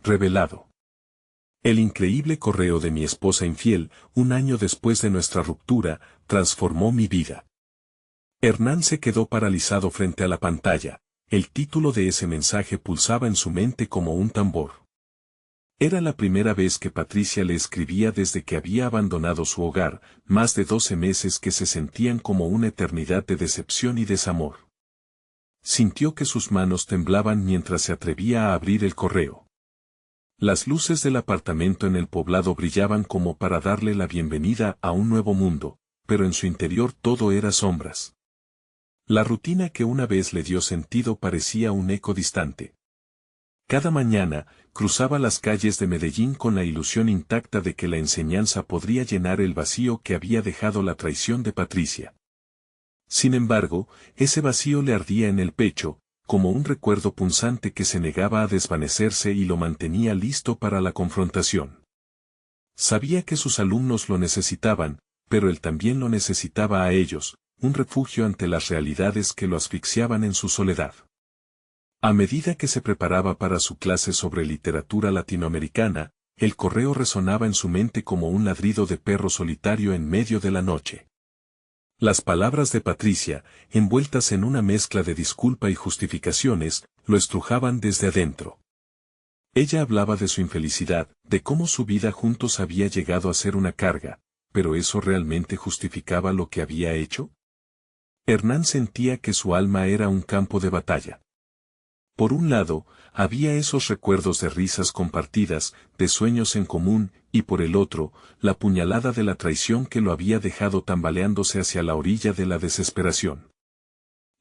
revelado. El increíble correo de mi esposa infiel, un año después de nuestra ruptura, transformó mi vida. Hernán se quedó paralizado frente a la pantalla. El título de ese mensaje pulsaba en su mente como un tambor. Era la primera vez que Patricia le escribía desde que había abandonado su hogar, más de 12 meses que se sentían como una eternidad de decepción y desamor. Sintió que sus manos temblaban mientras se atrevía a abrir el correo. Las luces del apartamento en el poblado brillaban como para darle la bienvenida a un nuevo mundo, pero en su interior todo era sombras. La rutina que una vez le dio sentido parecía un eco distante. Cada mañana, cruzaba las calles de Medellín con la ilusión intacta de que la enseñanza podría llenar el vacío que había dejado la traición de Patricia. Sin embargo, ese vacío le ardía en el pecho, como un recuerdo punzante que se negaba a desvanecerse y lo mantenía listo para la confrontación. Sabía que sus alumnos lo necesitaban, pero él también lo necesitaba a ellos, un refugio ante las realidades que lo asfixiaban en su soledad. A medida que se preparaba para su clase sobre literatura latinoamericana, el correo resonaba en su mente como un ladrido de perro solitario en medio de la noche. Las palabras de Patricia, envueltas en una mezcla de disculpa y justificaciones, lo estrujaban desde adentro. Ella hablaba de su infelicidad, de cómo su vida juntos había llegado a ser una carga, pero ¿eso realmente justificaba lo que había hecho? Hernán sentía que su alma era un campo de batalla. Por un lado, había esos recuerdos de risas compartidas, de sueños en común, y por el otro, la puñalada de la traición que lo había dejado tambaleándose hacia la orilla de la desesperación.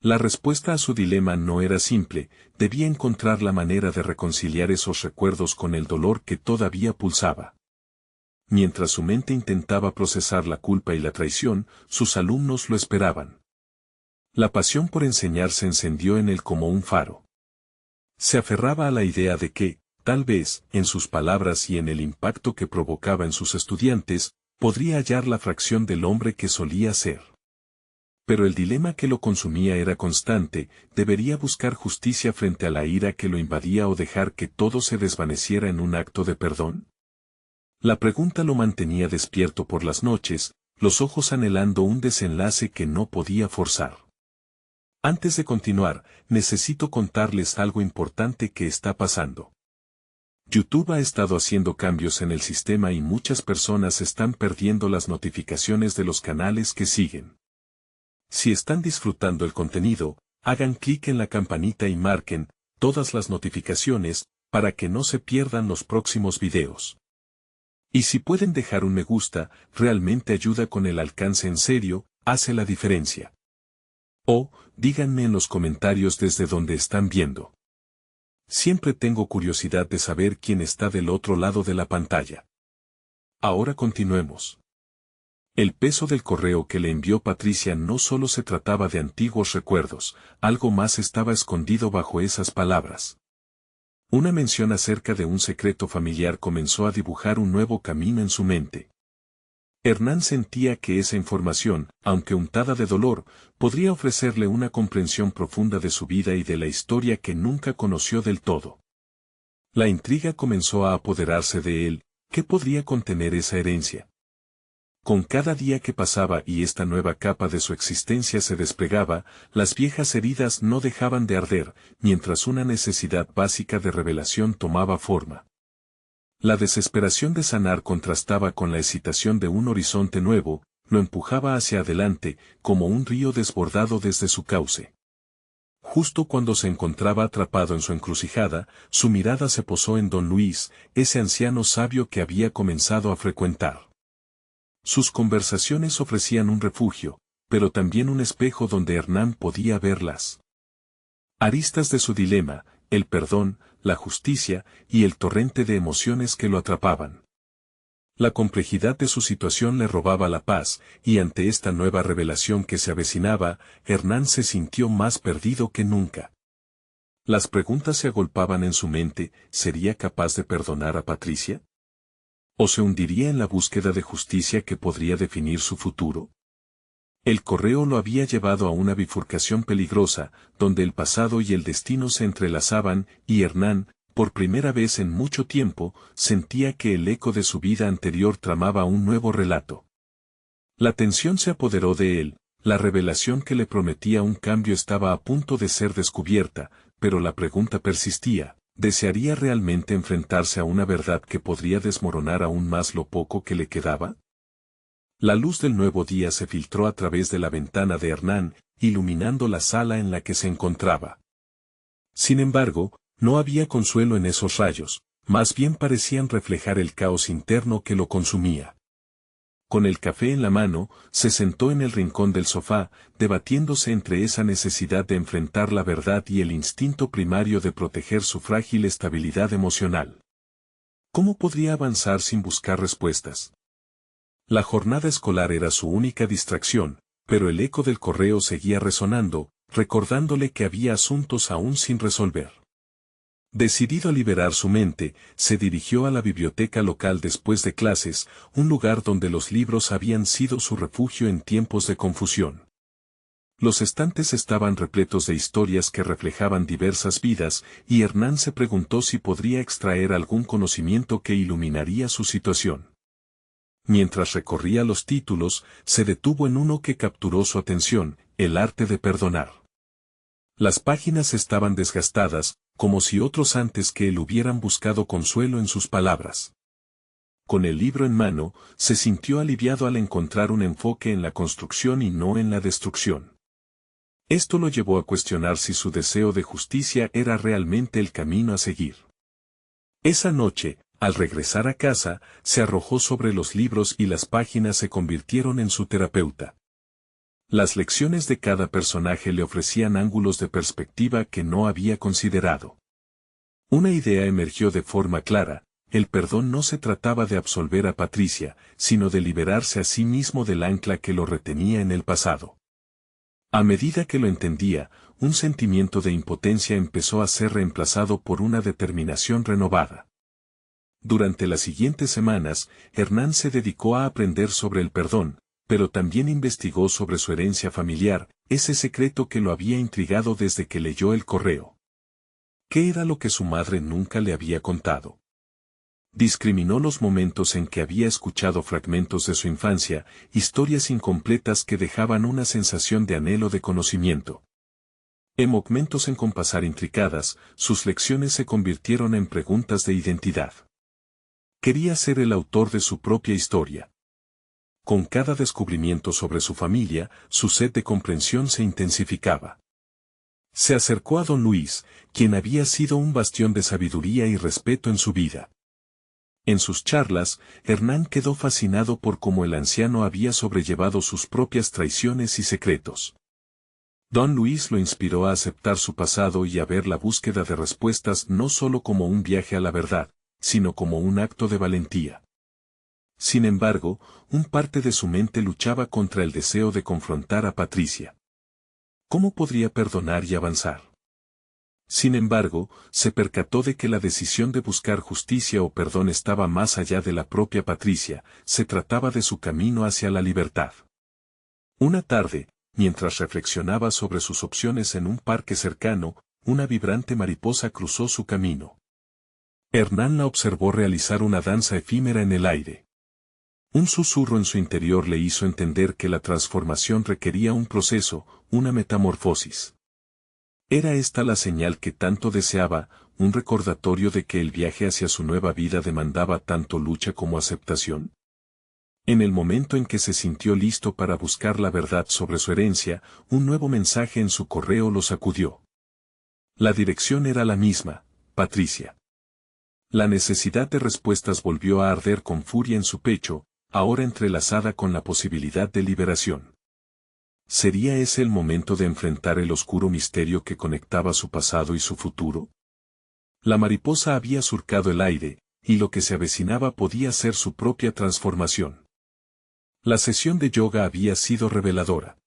La respuesta a su dilema no era simple, debía encontrar la manera de reconciliar esos recuerdos con el dolor que todavía pulsaba. Mientras su mente intentaba procesar la culpa y la traición, sus alumnos lo esperaban. La pasión por enseñar se encendió en él como un faro. Se aferraba a la idea de que, tal vez, en sus palabras y en el impacto que provocaba en sus estudiantes, podría hallar la fracción del hombre que solía ser. Pero el dilema que lo consumía era constante, ¿debería buscar justicia frente a la ira que lo invadía o dejar que todo se desvaneciera en un acto de perdón? La pregunta lo mantenía despierto por las noches, los ojos anhelando un desenlace que no podía forzar. Antes de continuar, necesito contarles algo importante que está pasando. YouTube ha estado haciendo cambios en el sistema y muchas personas están perdiendo las notificaciones de los canales que siguen. Si están disfrutando el contenido, hagan clic en la campanita y marquen todas las notificaciones para que no se pierdan los próximos videos. Y si pueden dejar un me gusta, realmente ayuda con el alcance en serio, hace la diferencia. O, díganme en los comentarios desde donde están viendo. Siempre tengo curiosidad de saber quién está del otro lado de la pantalla. Ahora continuemos. El peso del correo que le envió Patricia no solo se trataba de antiguos recuerdos, algo más estaba escondido bajo esas palabras. Una mención acerca de un secreto familiar comenzó a dibujar un nuevo camino en su mente. Hernán sentía que esa información, aunque untada de dolor, podría ofrecerle una comprensión profunda de su vida y de la historia que nunca conoció del todo. La intriga comenzó a apoderarse de él. ¿Qué podría contener esa herencia? Con cada día que pasaba y esta nueva capa de su existencia se desplegaba, las viejas heridas no dejaban de arder, mientras una necesidad básica de revelación tomaba forma. La desesperación de sanar contrastaba con la excitación de un horizonte nuevo, lo empujaba hacia adelante, como un río desbordado desde su cauce. Justo cuando se encontraba atrapado en su encrucijada, su mirada se posó en don Luis, ese anciano sabio que había comenzado a frecuentar. Sus conversaciones ofrecían un refugio, pero también un espejo donde Hernán podía verlas aristas de su dilema, el perdón, la justicia y el torrente de emociones que lo atrapaban. La complejidad de su situación le robaba la paz, y ante esta nueva revelación que se avecinaba, Hernán se sintió más perdido que nunca. Las preguntas se agolpaban en su mente, ¿sería capaz de perdonar a Patricia? ¿O se hundiría en la búsqueda de justicia que podría definir su futuro? El correo lo había llevado a una bifurcación peligrosa, donde el pasado y el destino se entrelazaban, y Hernán, por primera vez en mucho tiempo, sentía que el eco de su vida anterior tramaba un nuevo relato. La tensión se apoderó de él, la revelación que le prometía un cambio estaba a punto de ser descubierta, pero la pregunta persistía, ¿desearía realmente enfrentarse a una verdad que podría desmoronar aún más lo poco que le quedaba? La luz del nuevo día se filtró a través de la ventana de Hernán, iluminando la sala en la que se encontraba. Sin embargo, no había consuelo en esos rayos, más bien parecían reflejar el caos interno que lo consumía. Con el café en la mano, se sentó en el rincón del sofá, debatiéndose entre esa necesidad de enfrentar la verdad y el instinto primario de proteger su frágil estabilidad emocional. ¿Cómo podría avanzar sin buscar respuestas? La jornada escolar era su única distracción, pero el eco del correo seguía resonando, recordándole que había asuntos aún sin resolver. Decidido a liberar su mente, se dirigió a la biblioteca local después de clases, un lugar donde los libros habían sido su refugio en tiempos de confusión. Los estantes estaban repletos de historias que reflejaban diversas vidas, y Hernán se preguntó si podría extraer algún conocimiento que iluminaría su situación. Mientras recorría los títulos, se detuvo en uno que capturó su atención, El arte de perdonar. Las páginas estaban desgastadas, como si otros antes que él hubieran buscado consuelo en sus palabras. Con el libro en mano, se sintió aliviado al encontrar un enfoque en la construcción y no en la destrucción. Esto lo llevó a cuestionar si su deseo de justicia era realmente el camino a seguir. Esa noche, al regresar a casa, se arrojó sobre los libros y las páginas se convirtieron en su terapeuta. Las lecciones de cada personaje le ofrecían ángulos de perspectiva que no había considerado. Una idea emergió de forma clara: el perdón no se trataba de absolver a Patricia, sino de liberarse a sí mismo del ancla que lo retenía en el pasado. A medida que lo entendía, un sentimiento de impotencia empezó a ser reemplazado por una determinación renovada. Durante las siguientes semanas, Hernán se dedicó a aprender sobre el perdón, pero también investigó sobre su herencia familiar, ese secreto que lo había intrigado desde que leyó el correo. ¿Qué era lo que su madre nunca le había contado? Discriminó los momentos en que había escuchado fragmentos de su infancia, historias incompletas que dejaban una sensación de anhelo de conocimiento. En momentos en compasar intricadas, sus lecciones se convirtieron en preguntas de identidad. Quería ser el autor de su propia historia. Con cada descubrimiento sobre su familia, su sed de comprensión se intensificaba. Se acercó a don Luis, quien había sido un bastión de sabiduría y respeto en su vida. En sus charlas, Hernán quedó fascinado por cómo el anciano había sobrellevado sus propias traiciones y secretos. Don Luis lo inspiró a aceptar su pasado y a ver la búsqueda de respuestas no solo como un viaje a la verdad, sino como un acto de valentía. Sin embargo, un parte de su mente luchaba contra el deseo de confrontar a Patricia. ¿Cómo podría perdonar y avanzar? Sin embargo, se percató de que la decisión de buscar justicia o perdón estaba más allá de la propia Patricia, se trataba de su camino hacia la libertad. Una tarde, mientras reflexionaba sobre sus opciones en un parque cercano, una vibrante mariposa cruzó su camino. Hernán la observó realizar una danza efímera en el aire. Un susurro en su interior le hizo entender que la transformación requería un proceso, una metamorfosis. ¿Era esta la señal que tanto deseaba, un recordatorio de que el viaje hacia su nueva vida demandaba tanto lucha como aceptación? En el momento en que se sintió listo para buscar la verdad sobre su herencia, un nuevo mensaje en su correo lo sacudió. La dirección era la misma: Patricia. La necesidad de respuestas volvió a arder con furia en su pecho, ahora entrelazada con la posibilidad de liberación. ¿Sería ese el momento de enfrentar el oscuro misterio que conectaba su pasado y su futuro? La mariposa había surcado el aire, y lo que se avecinaba podía ser su propia transformación. La sesión de yoga había sido reveladora.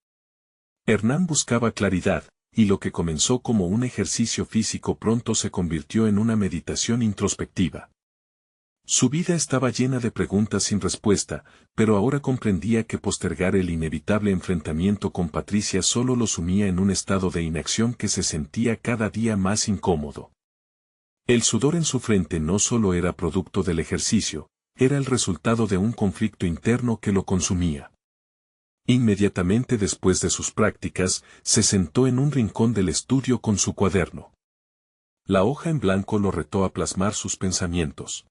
Hernán buscaba claridad, y lo que comenzó como un ejercicio físico pronto se convirtió en una meditación introspectiva. Su vida estaba llena de preguntas sin respuesta, pero ahora comprendía que postergar el inevitable enfrentamiento con Patricia solo lo sumía en un estado de inacción que se sentía cada día más incómodo. El sudor en su frente no solo era producto del ejercicio, era el resultado de un conflicto interno que lo consumía. Inmediatamente después de sus prácticas, se sentó en un rincón del estudio con su cuaderno. La hoja en blanco lo retó a plasmar sus pensamientos.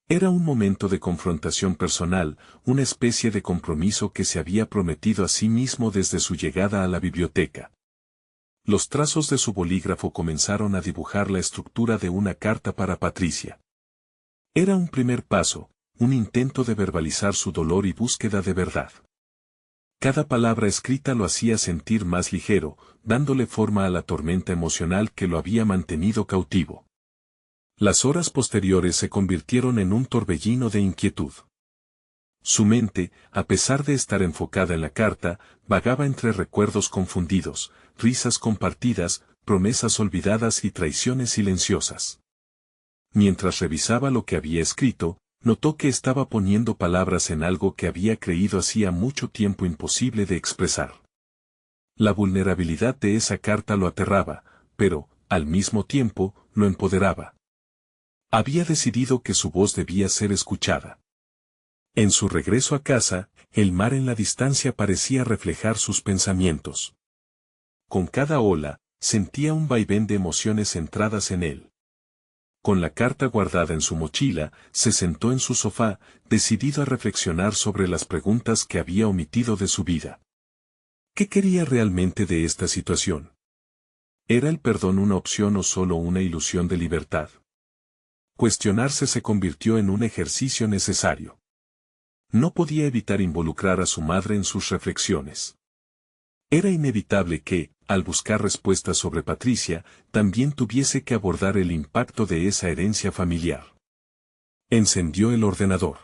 Era un momento de confrontación personal, una especie de compromiso que se había prometido a sí mismo desde su llegada a la biblioteca. Los trazos de su bolígrafo comenzaron a dibujar la estructura de una carta para Patricia. Era un primer paso, un intento de verbalizar su dolor y búsqueda de verdad. Cada palabra escrita lo hacía sentir más ligero, dándole forma a la tormenta emocional que lo había mantenido cautivo. Las horas posteriores se convirtieron en un torbellino de inquietud. Su mente, a pesar de estar enfocada en la carta, vagaba entre recuerdos confundidos, risas compartidas, promesas olvidadas y traiciones silenciosas. Mientras revisaba lo que había escrito, notó que estaba poniendo palabras en algo que había creído hacía mucho tiempo imposible de expresar. La vulnerabilidad de esa carta lo aterraba, pero, al mismo tiempo, lo empoderaba. Había decidido que su voz debía ser escuchada. En su regreso a casa, el mar en la distancia parecía reflejar sus pensamientos. Con cada ola, sentía un vaivén de emociones centradas en él. Con la carta guardada en su mochila, se sentó en su sofá, decidido a reflexionar sobre las preguntas que había omitido de su vida. ¿Qué quería realmente de esta situación? ¿Era el perdón una opción o solo una ilusión de libertad? Cuestionarse se convirtió en un ejercicio necesario. No podía evitar involucrar a su madre en sus reflexiones. Era inevitable que, al buscar respuestas sobre Patricia, también tuviese que abordar el impacto de esa herencia familiar. Encendió el ordenador.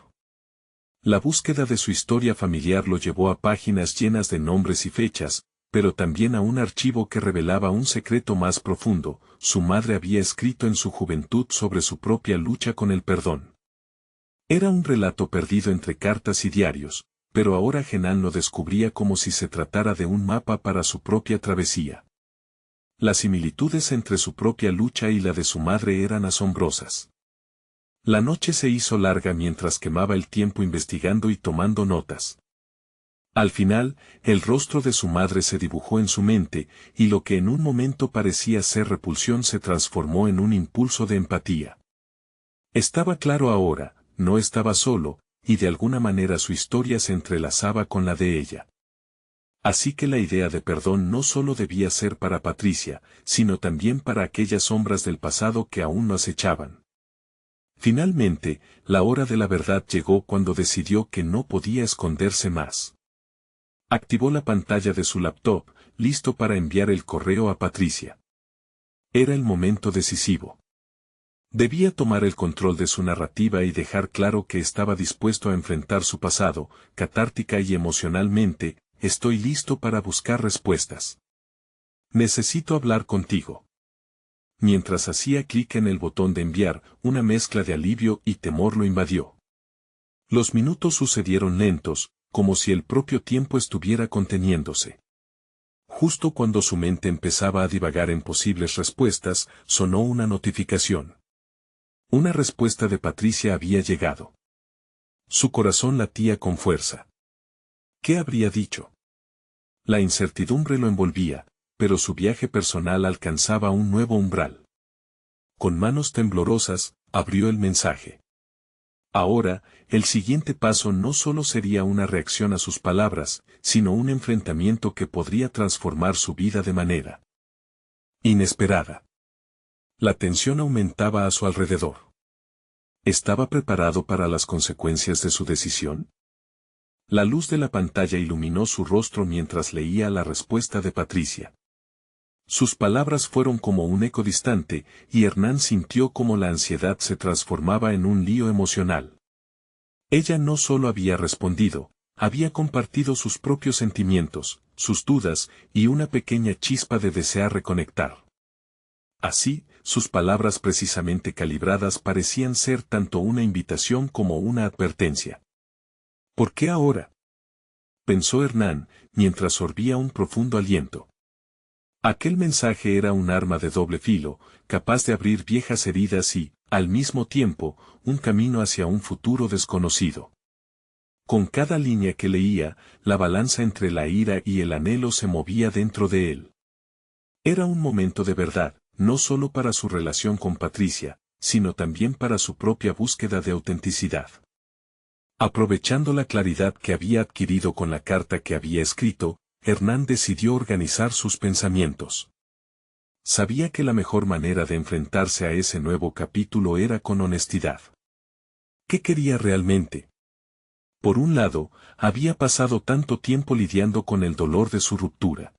La búsqueda de su historia familiar lo llevó a páginas llenas de nombres y fechas, pero también a un archivo que revelaba un secreto más profundo. Su madre había escrito en su juventud sobre su propia lucha con el perdón. Era un relato perdido entre cartas y diarios, pero ahora Genan lo descubría como si se tratara de un mapa para su propia travesía. Las similitudes entre su propia lucha y la de su madre eran asombrosas. La noche se hizo larga mientras quemaba el tiempo investigando y tomando notas. Al final, el rostro de su madre se dibujó en su mente, y lo que en un momento parecía ser repulsión se transformó en un impulso de empatía. Estaba claro ahora, no estaba solo, y de alguna manera su historia se entrelazaba con la de ella. Así que la idea de perdón no solo debía ser para Patricia, sino también para aquellas sombras del pasado que aún no acechaban. Finalmente, la hora de la verdad llegó cuando decidió que no podía esconderse más. Activó la pantalla de su laptop, listo para enviar el correo a Patricia. Era el momento decisivo. Debía tomar el control de su narrativa y dejar claro que estaba dispuesto a enfrentar su pasado, catártica y emocionalmente. Estoy listo para buscar respuestas. Necesito hablar contigo. Mientras hacía clic en el botón de enviar, una mezcla de alivio y temor lo invadió. Los minutos sucedieron lentos, como si el propio tiempo estuviera conteniéndose. Justo cuando su mente empezaba a divagar en posibles respuestas, sonó una notificación. Una respuesta de Patricia había llegado. Su corazón latía con fuerza. ¿Qué habría dicho? La incertidumbre lo envolvía, pero su viaje personal alcanzaba un nuevo umbral. Con manos temblorosas, abrió el mensaje. Ahora, el siguiente paso no solo sería una reacción a sus palabras, sino un enfrentamiento que podría transformar su vida de manera inesperada. La tensión aumentaba a su alrededor. ¿Estaba preparado para las consecuencias de su decisión? La luz de la pantalla iluminó su rostro mientras leía la respuesta de Patricia. Sus palabras fueron como un eco distante, y Hernán sintió como la ansiedad se transformaba en un lío emocional. Ella no solo había respondido, había compartido sus propios sentimientos, sus dudas, y una pequeña chispa de desear reconectar. Así, sus palabras precisamente calibradas parecían ser tanto una invitación como una advertencia. ¿Por qué ahora?, pensó Hernán, mientras sorbía un profundo aliento. Aquel mensaje era un arma de doble filo, capaz de abrir viejas heridas y, al mismo tiempo, un camino hacia un futuro desconocido. Con cada línea que leía, la balanza entre la ira y el anhelo se movía dentro de él. Era un momento de verdad, no solo para su relación con Patricia, sino también para su propia búsqueda de autenticidad. Aprovechando la claridad que había adquirido con la carta que había escrito, Hernán decidió organizar sus pensamientos. Sabía que la mejor manera de enfrentarse a ese nuevo capítulo era con honestidad. ¿Qué quería realmente? Por un lado, había pasado tanto tiempo lidiando con el dolor de su ruptura.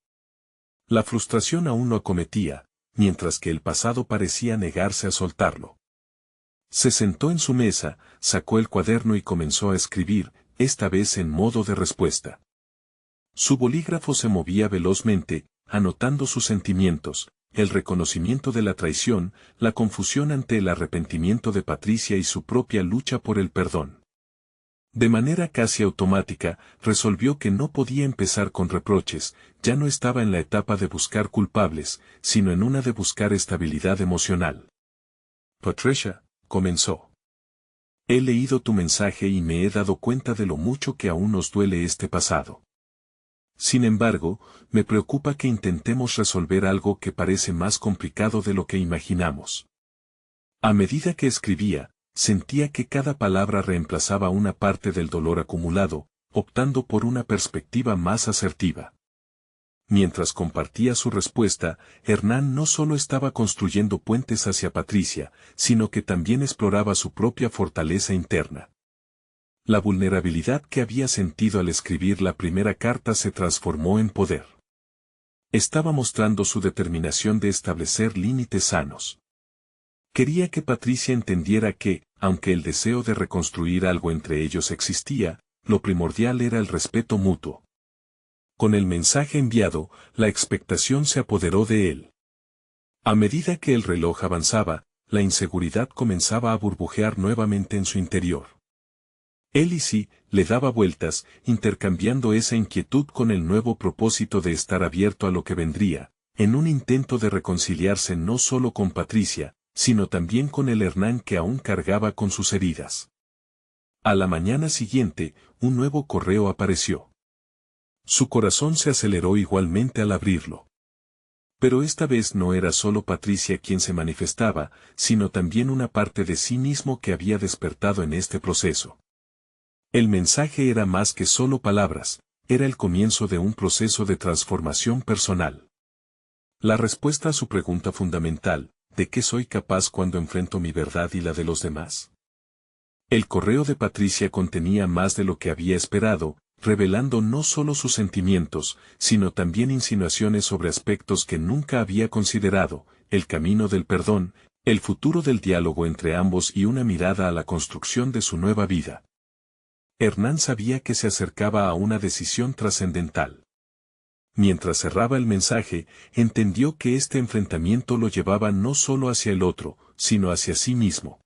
La frustración aún lo acometía, mientras que el pasado parecía negarse a soltarlo. Se sentó en su mesa, sacó el cuaderno y comenzó a escribir, esta vez en modo de respuesta. Su bolígrafo se movía velozmente, anotando sus sentimientos, el reconocimiento de la traición, la confusión ante el arrepentimiento de Patricia y su propia lucha por el perdón. De manera casi automática, resolvió que no podía empezar con reproches, ya no estaba en la etapa de buscar culpables, sino en una de buscar estabilidad emocional. Patricia, comenzó. He leído tu mensaje y me he dado cuenta de lo mucho que aún nos duele este pasado. Sin embargo, me preocupa que intentemos resolver algo que parece más complicado de lo que imaginamos. A medida que escribía, sentía que cada palabra reemplazaba una parte del dolor acumulado, optando por una perspectiva más asertiva. Mientras compartía su respuesta, Hernán no solo estaba construyendo puentes hacia Patricia, sino que también exploraba su propia fortaleza interna. La vulnerabilidad que había sentido al escribir la primera carta se transformó en poder. Estaba mostrando su determinación de establecer límites sanos. Quería que Patricia entendiera que, aunque el deseo de reconstruir algo entre ellos existía, lo primordial era el respeto mutuo. Con el mensaje enviado, la expectación se apoderó de él. A medida que el reloj avanzaba, la inseguridad comenzaba a burbujear nuevamente en su interior. Él y sí, le daba vueltas, intercambiando esa inquietud con el nuevo propósito de estar abierto a lo que vendría, en un intento de reconciliarse no solo con Patricia, sino también con el Hernán que aún cargaba con sus heridas. A la mañana siguiente, un nuevo correo apareció. Su corazón se aceleró igualmente al abrirlo. Pero esta vez no era solo Patricia quien se manifestaba, sino también una parte de sí mismo que había despertado en este proceso. El mensaje era más que solo palabras, era el comienzo de un proceso de transformación personal. La respuesta a su pregunta fundamental, ¿de qué soy capaz cuando enfrento mi verdad y la de los demás? El correo de Patricia contenía más de lo que había esperado, revelando no solo sus sentimientos, sino también insinuaciones sobre aspectos que nunca había considerado, el camino del perdón, el futuro del diálogo entre ambos y una mirada a la construcción de su nueva vida. Hernán sabía que se acercaba a una decisión trascendental. Mientras cerraba el mensaje, entendió que este enfrentamiento lo llevaba no solo hacia el otro, sino hacia sí mismo.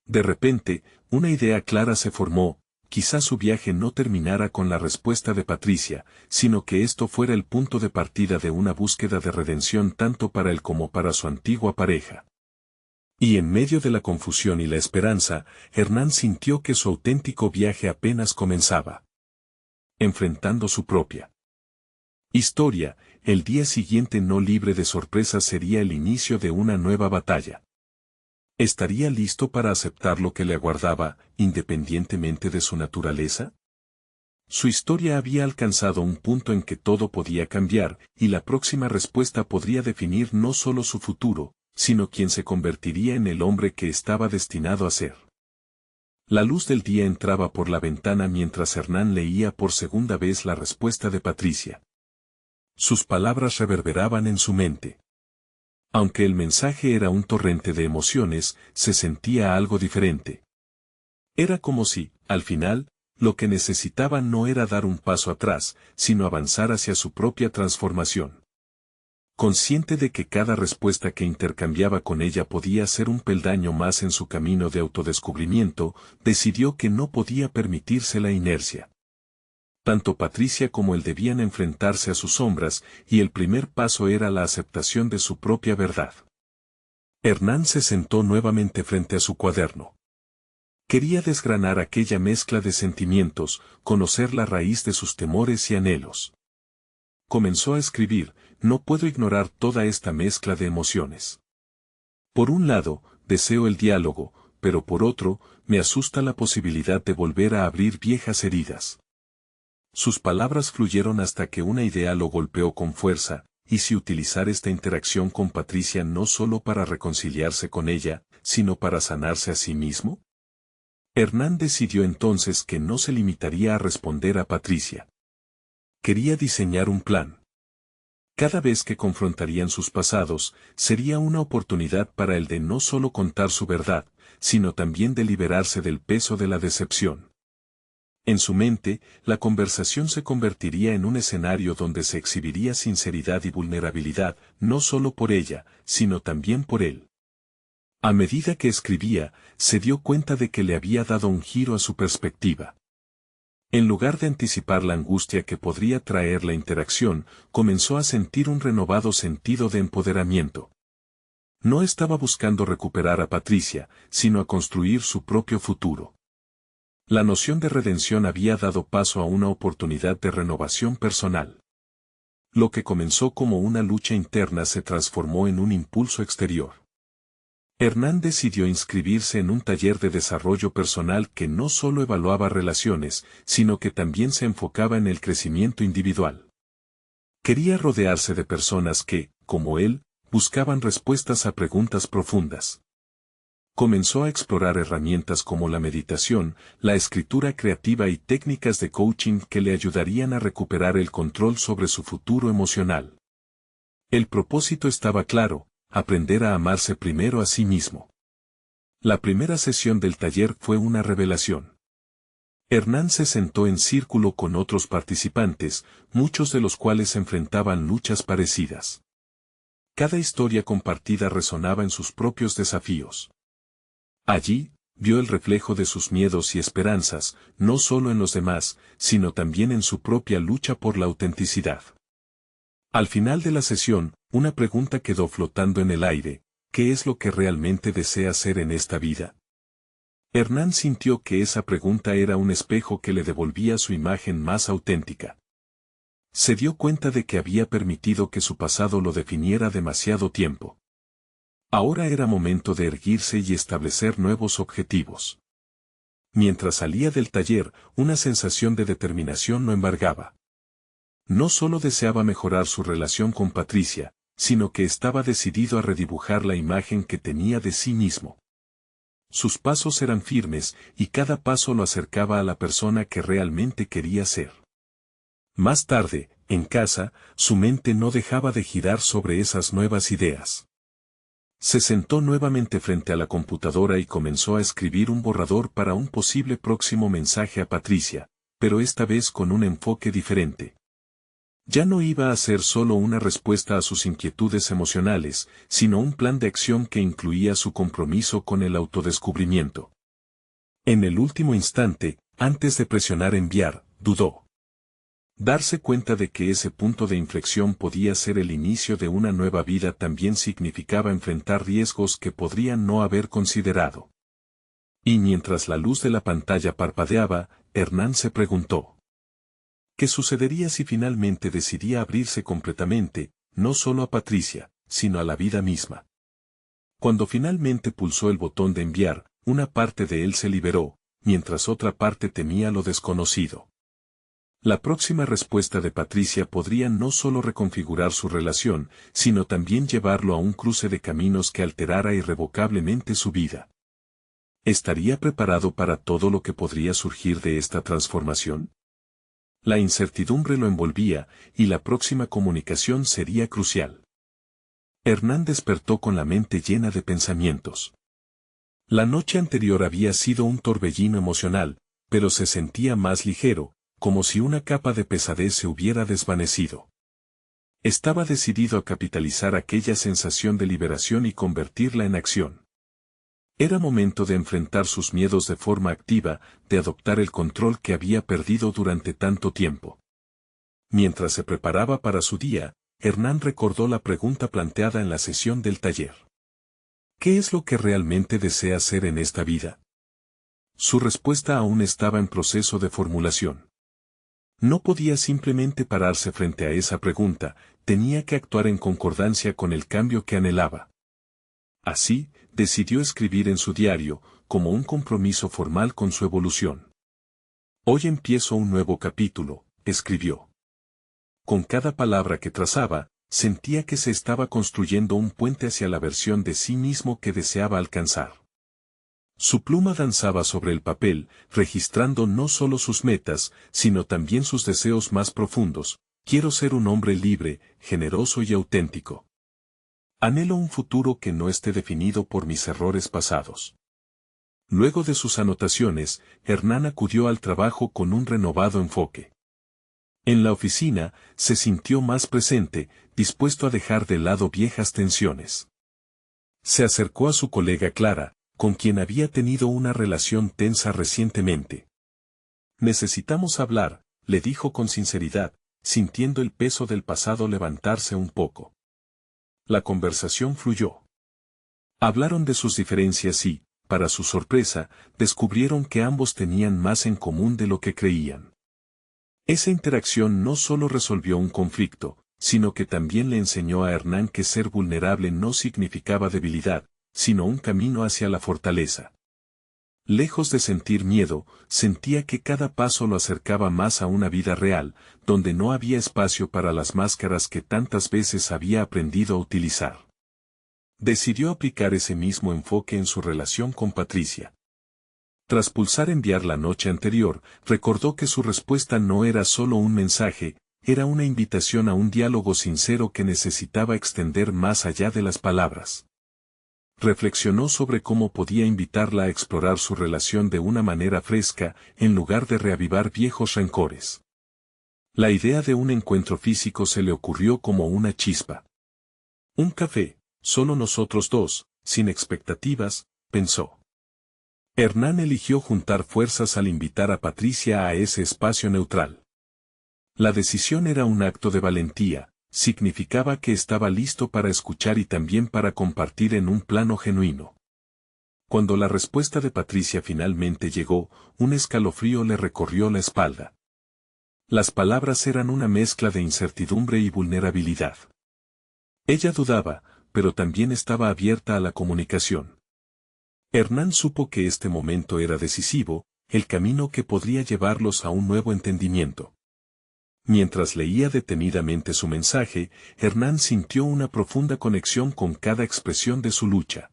De repente, una idea clara se formó, quizás su viaje no terminara con la respuesta de Patricia, sino que esto fuera el punto de partida de una búsqueda de redención tanto para él como para su antigua pareja. Y en medio de la confusión y la esperanza, Hernán sintió que su auténtico viaje apenas comenzaba. Enfrentando su propia historia, el día siguiente no libre de sorpresas sería el inicio de una nueva batalla. ¿Estaría listo para aceptar lo que le aguardaba, independientemente de su naturaleza? Su historia había alcanzado un punto en que todo podía cambiar, y la próxima respuesta podría definir no solo su futuro, sino quien se convertiría en el hombre que estaba destinado a ser. La luz del día entraba por la ventana mientras Hernán leía por segunda vez la respuesta de Patricia. Sus palabras reverberaban en su mente. Aunque el mensaje era un torrente de emociones, se sentía algo diferente. Era como si, al final, lo que necesitaba no era dar un paso atrás, sino avanzar hacia su propia transformación. Consciente de que cada respuesta que intercambiaba con ella podía ser un peldaño más en su camino de autodescubrimiento, decidió que no podía permitirse la inercia. Tanto Patricia como él debían enfrentarse a sus sombras, y el primer paso era la aceptación de su propia verdad. Hernán se sentó nuevamente frente a su cuaderno. Quería desgranar aquella mezcla de sentimientos, conocer la raíz de sus temores y anhelos. Comenzó a escribir: no puedo ignorar toda esta mezcla de emociones. Por un lado, deseo el diálogo, pero por otro, me asusta la posibilidad de volver a abrir viejas heridas. Sus palabras fluyeron hasta que una idea lo golpeó con fuerza: ¿y si utilizar esta interacción con Patricia no solo para reconciliarse con ella, sino para sanarse a sí mismo? Hernán decidió entonces que no se limitaría a responder a Patricia. Quería diseñar un plan. Cada vez que confrontarían sus pasados, sería una oportunidad para él de no solo contar su verdad, sino también de liberarse del peso de la decepción. En su mente, la conversación se convertiría en un escenario donde se exhibiría sinceridad y vulnerabilidad, no solo por ella, sino también por él. A medida que escribía, se dio cuenta de que le había dado un giro a su perspectiva. En lugar de anticipar la angustia que podría traer la interacción, comenzó a sentir un renovado sentido de empoderamiento. No estaba buscando recuperar a Patricia, sino a construir su propio futuro. La noción de redención había dado paso a una oportunidad de renovación personal. Lo que comenzó como una lucha interna se transformó en un impulso exterior. Hernán decidió inscribirse en un taller de desarrollo personal que no solo evaluaba relaciones, sino que también se enfocaba en el crecimiento individual. Quería rodearse de personas que, como él, buscaban respuestas a preguntas profundas. Comenzó a explorar herramientas como la meditación, la escritura creativa y técnicas de coaching que le ayudarían a recuperar el control sobre su futuro emocional. El propósito estaba claro: aprender a amarse primero a sí mismo. La primera sesión del taller fue una revelación. Hernán se sentó en círculo con otros participantes, muchos de los cuales enfrentaban luchas parecidas. Cada historia compartida resonaba en sus propios desafíos. Allí, vio el reflejo de sus miedos y esperanzas, no solo en los demás, sino también en su propia lucha por la autenticidad. Al final de la sesión, una pregunta quedó flotando en el aire: ¿qué es lo que realmente desea hacer en esta vida? Hernán sintió que esa pregunta era un espejo que le devolvía su imagen más auténtica. Se dio cuenta de que había permitido que su pasado lo definiera demasiado tiempo. Ahora era momento de erguirse y establecer nuevos objetivos. Mientras salía del taller, una sensación de determinación lo embargaba. No solo deseaba mejorar su relación con Patricia, sino que estaba decidido a redibujar la imagen que tenía de sí mismo. Sus pasos eran firmes, y cada paso lo acercaba a la persona que realmente quería ser. Más tarde, en casa, su mente no dejaba de girar sobre esas nuevas ideas. Se sentó nuevamente frente a la computadora y comenzó a escribir un borrador para un posible próximo mensaje a Patricia, pero esta vez con un enfoque diferente. Ya no iba a ser solo una respuesta a sus inquietudes emocionales, sino un plan de acción que incluía su compromiso con el autodescubrimiento. En el último instante, antes de presionar enviar, dudó. Darse cuenta de que ese punto de inflexión podía ser el inicio de una nueva vida también significaba enfrentar riesgos que podrían no haber considerado. Y mientras la luz de la pantalla parpadeaba, Hernán se preguntó: ¿qué sucedería si finalmente decidía abrirse completamente, no solo a Patricia, sino a la vida misma? Cuando finalmente pulsó el botón de enviar, una parte de él se liberó, mientras otra parte temía lo desconocido. La próxima respuesta de Patricia podría no solo reconfigurar su relación, sino también llevarlo a un cruce de caminos que alterara irrevocablemente su vida. ¿Estaría preparado para todo lo que podría surgir de esta transformación? La incertidumbre lo envolvía, y la próxima comunicación sería crucial. Hernán despertó con la mente llena de pensamientos. La noche anterior había sido un torbellino emocional, pero se sentía más ligero, como si una capa de pesadez se hubiera desvanecido. Estaba decidido a capitalizar aquella sensación de liberación y convertirla en acción. Era momento de enfrentar sus miedos de forma activa, de adoptar el control que había perdido durante tanto tiempo. Mientras se preparaba para su día, Hernán recordó la pregunta planteada en la sesión del taller. ¿Qué es lo que realmente desea hacer en esta vida? Su respuesta aún estaba en proceso de formulación. No podía simplemente pararse frente a esa pregunta, tenía que actuar en concordancia con el cambio que anhelaba. Así, decidió escribir en su diario, como un compromiso formal con su evolución. Hoy empiezo un nuevo capítulo, escribió. Con cada palabra que trazaba, sentía que se estaba construyendo un puente hacia la versión de sí mismo que deseaba alcanzar. Su pluma danzaba sobre el papel, registrando no solo sus metas, sino también sus deseos más profundos. Quiero ser un hombre libre, generoso y auténtico. Anhelo un futuro que no esté definido por mis errores pasados. Luego de sus anotaciones, Hernán acudió al trabajo con un renovado enfoque. En la oficina, se sintió más presente, dispuesto a dejar de lado viejas tensiones. Se acercó a su colega Clara, con quien había tenido una relación tensa recientemente. Necesitamos hablar, le dijo con sinceridad, sintiendo el peso del pasado levantarse un poco. La conversación fluyó. Hablaron de sus diferencias y, para su sorpresa, descubrieron que ambos tenían más en común de lo que creían. Esa interacción no solo resolvió un conflicto, sino que también le enseñó a Hernán que ser vulnerable no significaba debilidad, sino un camino hacia la fortaleza. Lejos de sentir miedo, sentía que cada paso lo acercaba más a una vida real, donde no había espacio para las máscaras que tantas veces había aprendido a utilizar. Decidió aplicar ese mismo enfoque en su relación con Patricia. Tras pulsar enviar la noche anterior, recordó que su respuesta no era solo un mensaje, era una invitación a un diálogo sincero que necesitaba extender más allá de las palabras. Reflexionó sobre cómo podía invitarla a explorar su relación de una manera fresca, en lugar de reavivar viejos rencores. La idea de un encuentro físico se le ocurrió como una chispa. Un café, solo nosotros dos, sin expectativas, pensó. Hernán eligió juntar fuerzas al invitar a Patricia a ese espacio neutral. La decisión era un acto de valentía, significaba que estaba listo para escuchar y también para compartir en un plano genuino. Cuando la respuesta de Patricia finalmente llegó, un escalofrío le recorrió la espalda. Las palabras eran una mezcla de incertidumbre y vulnerabilidad. Ella dudaba, pero también estaba abierta a la comunicación. Hernán supo que este momento era decisivo, el camino que podría llevarlos a un nuevo entendimiento. Mientras leía detenidamente su mensaje, Hernán sintió una profunda conexión con cada expresión de su lucha.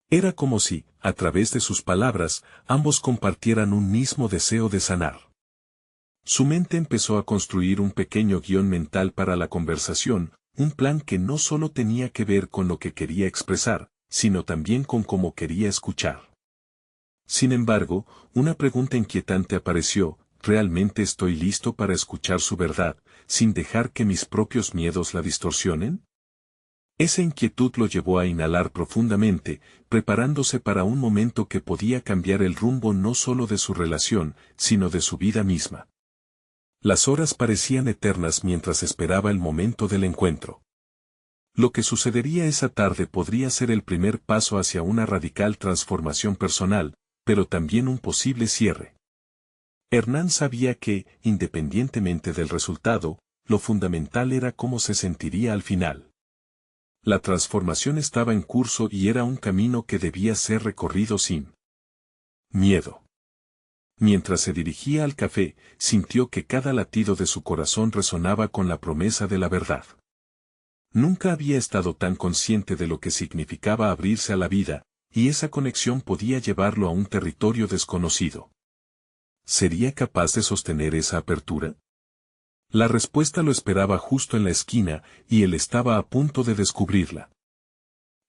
Era como si, a través de sus palabras, ambos compartieran un mismo deseo de sanar. Su mente empezó a construir un pequeño guión mental para la conversación, un plan que no solo tenía que ver con lo que quería expresar, sino también con cómo quería escuchar. Sin embargo, una pregunta inquietante apareció: ¿realmente estoy listo para escuchar su verdad, sin dejar que mis propios miedos la distorsionen? Esa inquietud lo llevó a inhalar profundamente, preparándose para un momento que podía cambiar el rumbo no solo de su relación, sino de su vida misma. Las horas parecían eternas mientras esperaba el momento del encuentro. Lo que sucedería esa tarde podría ser el primer paso hacia una radical transformación personal, pero también un posible cierre. Hernán sabía que, independientemente del resultado, lo fundamental era cómo se sentiría al final. La transformación estaba en curso y era un camino que debía ser recorrido sin miedo. Mientras se dirigía al café, sintió que cada latido de su corazón resonaba con la promesa de la verdad. Nunca había estado tan consciente de lo que significaba abrirse a la vida, y esa conexión podía llevarlo a un territorio desconocido. ¿Sería capaz de sostener esa apertura? La respuesta lo esperaba justo en la esquina, y él estaba a punto de descubrirla.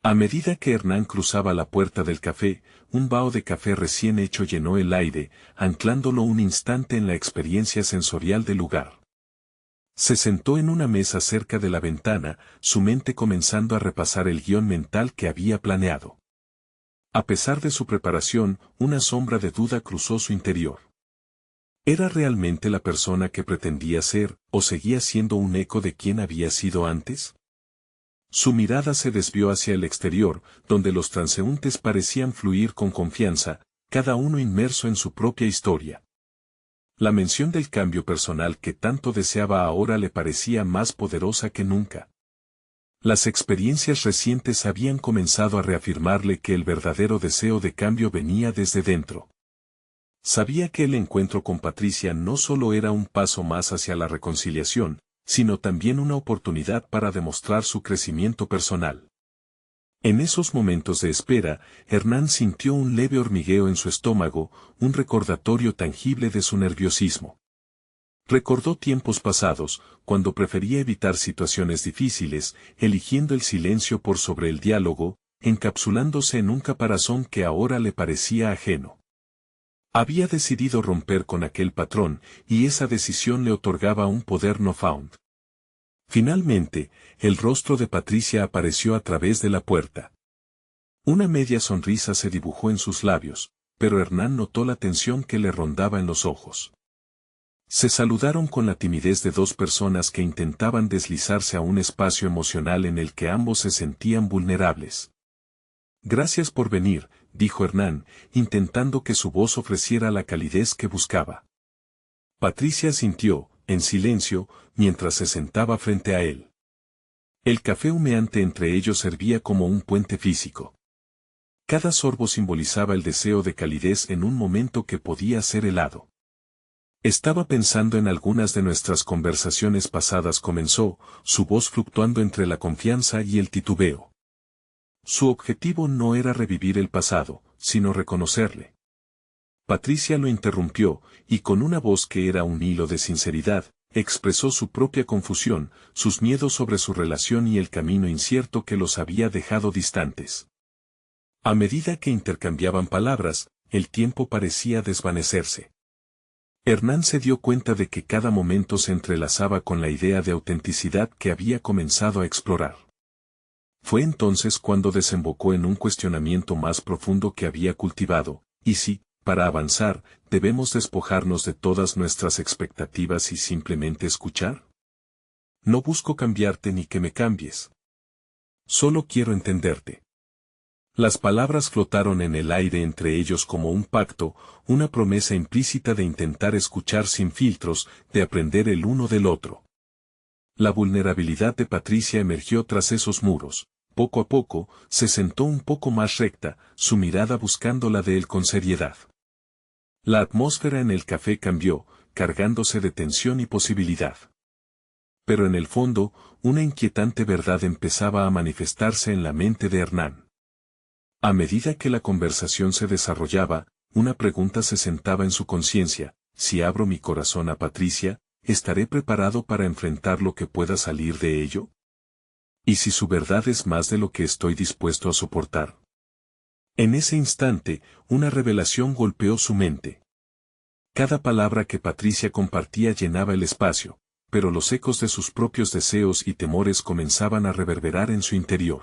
A medida que Hernán cruzaba la puerta del café, un vaho de café recién hecho llenó el aire, anclándolo un instante en la experiencia sensorial del lugar. Se sentó en una mesa cerca de la ventana, su mente comenzando a repasar el guión mental que había planeado. A pesar de su preparación, una sombra de duda cruzó su interior. ¿Era realmente la persona que pretendía ser, o seguía siendo un eco de quien había sido antes? Su mirada se desvió hacia el exterior, donde los transeúntes parecían fluir con confianza, cada uno inmerso en su propia historia. La mención del cambio personal que tanto deseaba ahora le parecía más poderosa que nunca. Las experiencias recientes habían comenzado a reafirmarle que el verdadero deseo de cambio venía desde dentro. Sabía que el encuentro con Patricia no solo era un paso más hacia la reconciliación, sino también una oportunidad para demostrar su crecimiento personal. En esos momentos de espera, Hernán sintió un leve hormigueo en su estómago, un recordatorio tangible de su nerviosismo. Recordó tiempos pasados, cuando prefería evitar situaciones difíciles, eligiendo el silencio por sobre el diálogo, encapsulándose en un caparazón que ahora le parecía ajeno. Había decidido romper con aquel patrón, y esa decisión le otorgaba un poder newfound. Finalmente, el rostro de Patricia apareció a través de la puerta. Una media sonrisa se dibujó en sus labios, pero Hernán notó la tensión que le rondaba en los ojos. Se saludaron con la timidez de dos personas que intentaban deslizarse a un espacio emocional en el que ambos se sentían vulnerables. Gracias por venir, dijo Hernán, intentando que su voz ofreciera la calidez que buscaba. Patricia asintió, en silencio, mientras se sentaba frente a él. El café humeante entre ellos servía como un puente físico. Cada sorbo simbolizaba el deseo de calidez en un momento que podía ser helado. Estaba pensando en algunas de nuestras conversaciones pasadas, comenzó, su voz fluctuando entre la confianza y el titubeo. Su objetivo no era revivir el pasado, sino reconocerle. Patricia lo interrumpió, y con una voz que era un hilo de sinceridad, expresó su propia confusión, sus miedos sobre su relación y el camino incierto que los había dejado distantes. A medida que intercambiaban palabras, el tiempo parecía desvanecerse. Hernán se dio cuenta de que cada momento se entrelazaba con la idea de autenticidad que había comenzado a explorar. Fue entonces cuando desembocó en un cuestionamiento más profundo que había cultivado, ¿y si, para avanzar, debemos despojarnos de todas nuestras expectativas y simplemente escuchar? No busco cambiarte ni que me cambies. Solo quiero entenderte. Las palabras flotaron en el aire entre ellos como un pacto, una promesa implícita de intentar escuchar sin filtros, de aprender el uno del otro. La vulnerabilidad de Patricia emergió tras esos muros. Poco a poco, se sentó un poco más recta, su mirada buscando la de él con seriedad. La atmósfera en el café cambió, cargándose de tensión y posibilidad. Pero en el fondo, una inquietante verdad empezaba a manifestarse en la mente de Hernán. A medida que la conversación se desarrollaba, una pregunta se sentaba en su conciencia: si abro mi corazón a Patricia, ¿estaré preparado para enfrentar lo que pueda salir de ello? ¿Y si su verdad es más de lo que estoy dispuesto a soportar? En ese instante, una revelación golpeó su mente. Cada palabra que Patricia compartía llenaba el espacio, pero los ecos de sus propios deseos y temores comenzaban a reverberar en su interior.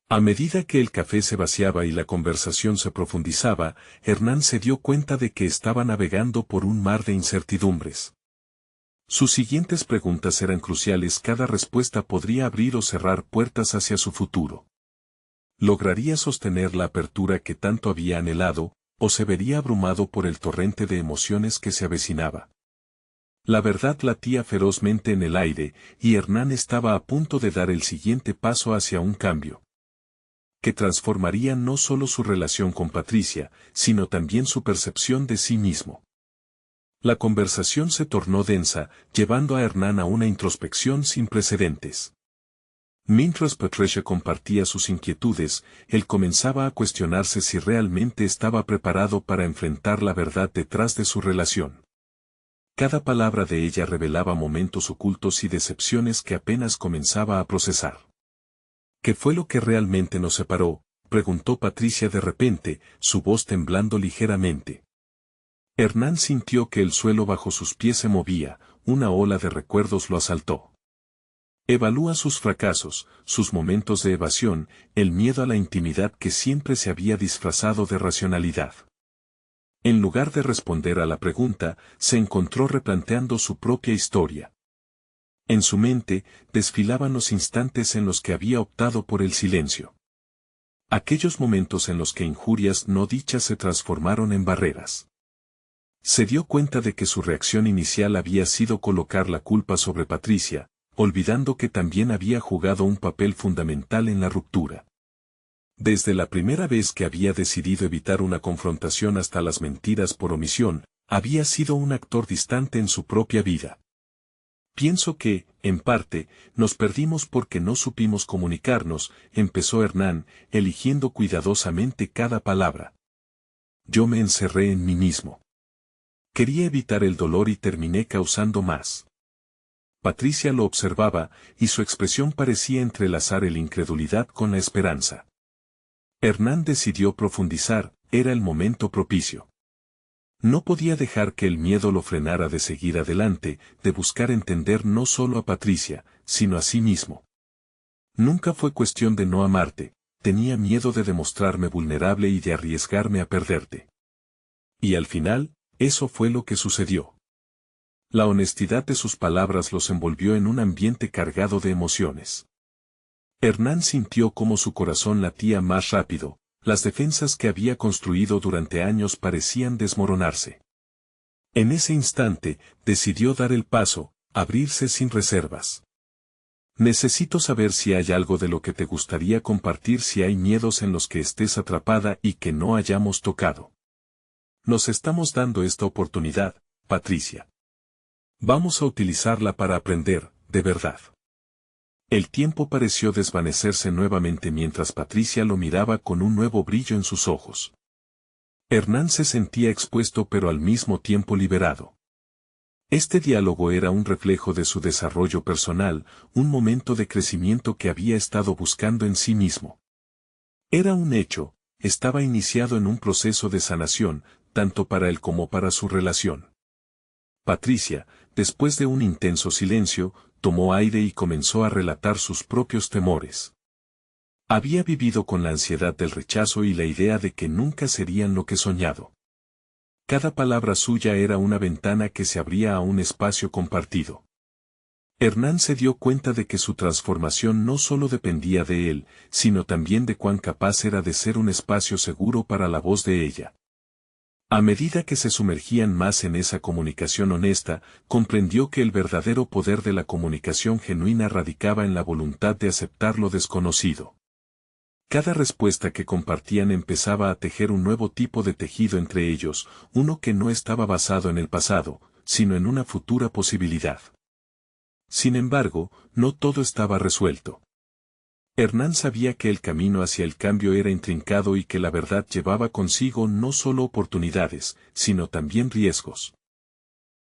A medida que el café se vaciaba y la conversación se profundizaba, Hernán se dio cuenta de que estaba navegando por un mar de incertidumbres. Sus siguientes preguntas eran cruciales, cada respuesta podría abrir o cerrar puertas hacia su futuro. ¿Lograría sostener la apertura que tanto había anhelado, o se vería abrumado por el torrente de emociones que se avecinaba? La verdad latía ferozmente en el aire, y Hernán estaba a punto de dar el siguiente paso hacia un cambio que transformaría no solo su relación con Patricia, sino también su percepción de sí mismo. La conversación se tornó densa, llevando a Hernán a una introspección sin precedentes. Mientras Patricia compartía sus inquietudes, él comenzaba a cuestionarse si realmente estaba preparado para enfrentar la verdad detrás de su relación. Cada palabra de ella revelaba momentos ocultos y decepciones que apenas comenzaba a procesar. ¿Qué fue lo que realmente nos separó?, preguntó Patricia de repente, su voz temblando ligeramente. Hernán sintió que el suelo bajo sus pies se movía, una ola de recuerdos lo asaltó. Evalúa sus fracasos, sus momentos de evasión, el miedo a la intimidad que siempre se había disfrazado de racionalidad. En lugar de responder a la pregunta, se encontró replanteando su propia historia. En su mente, desfilaban los instantes en los que había optado por el silencio. Aquellos momentos en los que injurias no dichas se transformaron en barreras. Se dio cuenta de que su reacción inicial había sido colocar la culpa sobre Patricia, olvidando que también había jugado un papel fundamental en la ruptura. Desde la primera vez que había decidido evitar una confrontación hasta las mentiras por omisión, había sido un actor distante en su propia vida. Pienso que, en parte, nos perdimos porque no supimos comunicarnos, empezó Hernán, eligiendo cuidadosamente cada palabra. Yo me encerré en mí mismo. Quería evitar el dolor y terminé causando más. Patricia lo observaba, y su expresión parecía entrelazar la incredulidad con la esperanza. Hernán decidió profundizar, era el momento propicio. No podía dejar que el miedo lo frenara de seguir adelante, de buscar entender no solo a Patricia, sino a sí mismo. Nunca fue cuestión de no amarte, tenía miedo de demostrarme vulnerable y de arriesgarme a perderte. Y al final, eso fue lo que sucedió. La honestidad de sus palabras los envolvió en un ambiente cargado de emociones. Hernán sintió cómo su corazón latía más rápido, las defensas que había construido durante años parecían desmoronarse. En ese instante, decidió dar el paso, abrirse sin reservas. Necesito saber si hay algo de lo que te gustaría compartir, si hay miedos en los que estés atrapada y que no hayamos tocado. Nos estamos dando esta oportunidad, Patricia. Vamos a utilizarla para aprender, de verdad. El tiempo pareció desvanecerse nuevamente mientras Patricia lo miraba con un nuevo brillo en sus ojos. Hernán se sentía expuesto pero al mismo tiempo liberado. Este diálogo era un reflejo de su desarrollo personal, un momento de crecimiento que había estado buscando en sí mismo. Era un hecho, estaba iniciado en un proceso de sanación, tanto para él como para su relación. Patricia, después de un intenso silencio, tomó aire y comenzó a relatar sus propios temores. Había vivido con la ansiedad del rechazo y la idea de que nunca serían lo que soñado. Cada palabra suya era una ventana que se abría a un espacio compartido. Hernán se dio cuenta de que su transformación no solo dependía de él, sino también de cuán capaz era de ser un espacio seguro para la voz de ella. A medida que se sumergían más en esa comunicación honesta, comprendió que el verdadero poder de la comunicación genuina radicaba en la voluntad de aceptar lo desconocido. Cada respuesta que compartían empezaba a tejer un nuevo tipo de tejido entre ellos, uno que no estaba basado en el pasado, sino en una futura posibilidad. Sin embargo, no todo estaba resuelto. Hernán sabía que el camino hacia el cambio era intrincado y que la verdad llevaba consigo no solo oportunidades, sino también riesgos.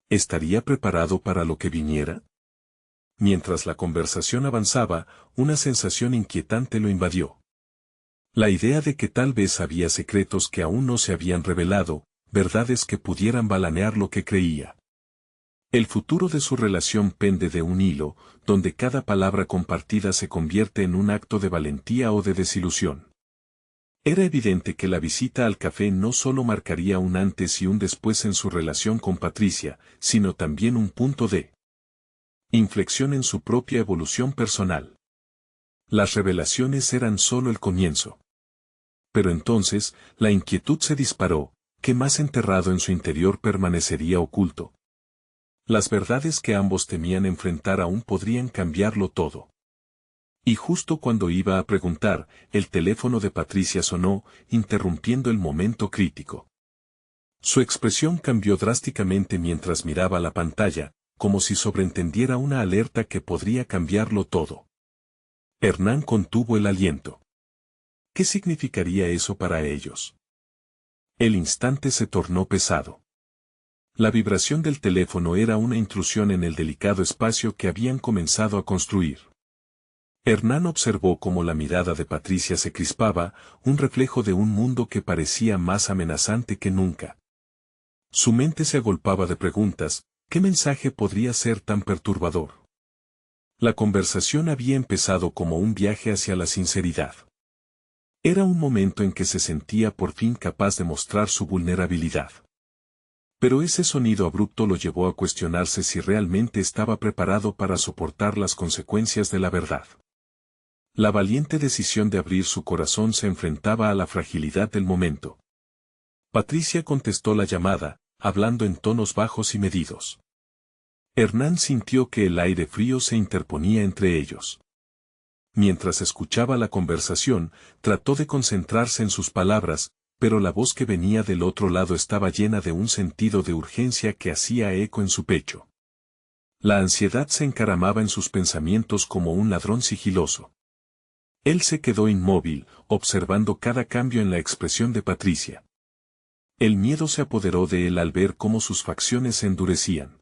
¿Estaría preparado para lo que viniera? Mientras la conversación avanzaba, una sensación inquietante lo invadió. La idea de que tal vez había secretos que aún no se habían revelado, verdades que pudieran balanear lo que creía. El futuro de su relación pende de un hilo, donde cada palabra compartida se convierte en un acto de valentía o de desilusión. Era evidente que la visita al café no solo marcaría un antes y un después en su relación con Patricia, sino también un punto de inflexión en su propia evolución personal. Las revelaciones eran solo el comienzo. Pero entonces, la inquietud se disparó, ¿qué más enterrado en su interior permanecería oculto? Las verdades que ambos temían enfrentar aún podrían cambiarlo todo. Y justo cuando iba a preguntar, el teléfono de Patricia sonó, interrumpiendo el momento crítico. Su expresión cambió drásticamente mientras miraba la pantalla, como si sobreentendiera una alerta que podría cambiarlo todo. Hernán contuvo el aliento. ¿Qué significaría eso para ellos? El instante se tornó pesado. La vibración del teléfono era una intrusión en el delicado espacio que habían comenzado a construir. Hernán observó cómo la mirada de Patricia se crispaba, un reflejo de un mundo que parecía más amenazante que nunca. Su mente se agolpaba de preguntas, ¿qué mensaje podría ser tan perturbador? La conversación había empezado como un viaje hacia la sinceridad. Era un momento en que se sentía por fin capaz de mostrar su vulnerabilidad. Pero ese sonido abrupto lo llevó a cuestionarse si realmente estaba preparado para soportar las consecuencias de la verdad. La valiente decisión de abrir su corazón se enfrentaba a la fragilidad del momento. Patricia contestó la llamada, hablando en tonos bajos y medidos. Hernán sintió que el aire frío se interponía entre ellos. Mientras escuchaba la conversación, trató de concentrarse en sus palabras, pero la voz que venía del otro lado estaba llena de un sentido de urgencia que hacía eco en su pecho. La ansiedad se encaramaba en sus pensamientos como un ladrón sigiloso. Él se quedó inmóvil, observando cada cambio en la expresión de Patricia. El miedo se apoderó de él al ver cómo sus facciones se endurecían.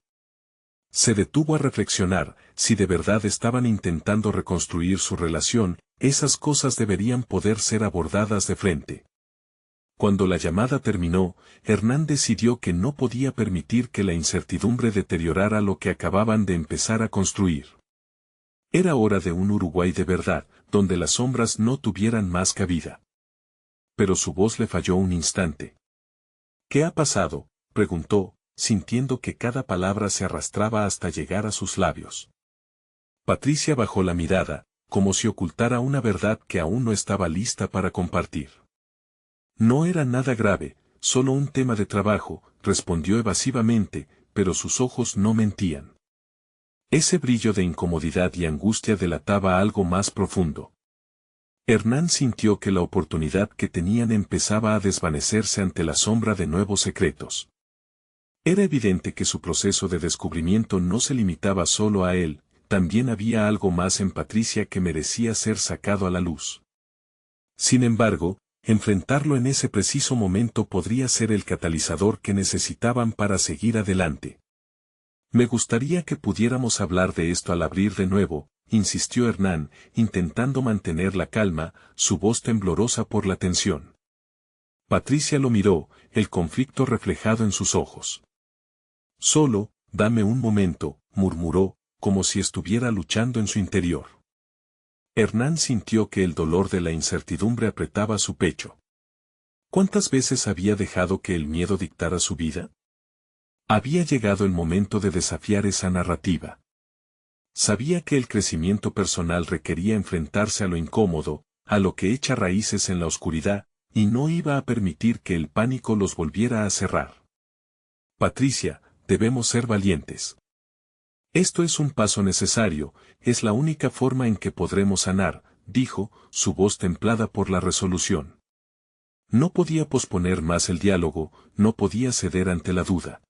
Se detuvo a reflexionar, si de verdad estaban intentando reconstruir su relación, esas cosas deberían poder ser abordadas de frente. Cuando la llamada terminó, Hernán decidió que no podía permitir que la incertidumbre deteriorara lo que acababan de empezar a construir. Era hora de un Uruguay de verdad, donde las sombras no tuvieran más cabida. Pero su voz le falló un instante. ¿Qué ha pasado?, preguntó, sintiendo que cada palabra se arrastraba hasta llegar a sus labios. Patricia bajó la mirada, como si ocultara una verdad que aún no estaba lista para compartir. No era nada grave, solo un tema de trabajo, respondió evasivamente, pero sus ojos no mentían. Ese brillo de incomodidad y angustia delataba algo más profundo. Hernán sintió que la oportunidad que tenían empezaba a desvanecerse ante la sombra de nuevos secretos. Era evidente que su proceso de descubrimiento no se limitaba solo a él, también había algo más en Patricia que merecía ser sacado a la luz. Sin embargo, enfrentarlo en ese preciso momento podría ser el catalizador que necesitaban para seguir adelante. Me gustaría que pudiéramos hablar de esto al abrir de nuevo, insistió Hernán, intentando mantener la calma, su voz temblorosa por la tensión. Patricia lo miró, el conflicto reflejado en sus ojos. Solo, dame un momento, murmuró, como si estuviera luchando en su interior. Hernán sintió que el dolor de la incertidumbre apretaba su pecho. ¿Cuántas veces había dejado que el miedo dictara su vida? Había llegado el momento de desafiar esa narrativa. Sabía que el crecimiento personal requería enfrentarse a lo incómodo, a lo que echa raíces en la oscuridad, y no iba a permitir que el pánico los volviera a cerrar. Patricia, debemos ser valientes. Esto es un paso necesario, es la única forma en que podremos sanar, dijo, su voz templada por la resolución. No podía posponer más el diálogo, no podía ceder ante la duda.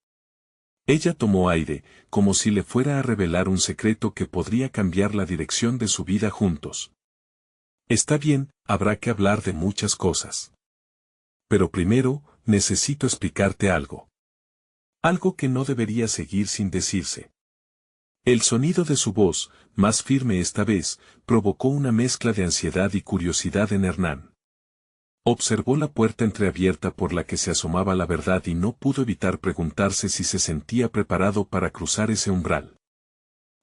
Ella tomó aire, como si le fuera a revelar un secreto que podría cambiar la dirección de su vida juntos. Está bien, habrá que hablar de muchas cosas. Pero primero, necesito explicarte algo. Algo que no debería seguir sin decirse. El sonido de su voz, más firme esta vez, provocó una mezcla de ansiedad y curiosidad en Hernán. Observó la puerta entreabierta por la que se asomaba la verdad y no pudo evitar preguntarse si se sentía preparado para cruzar ese umbral.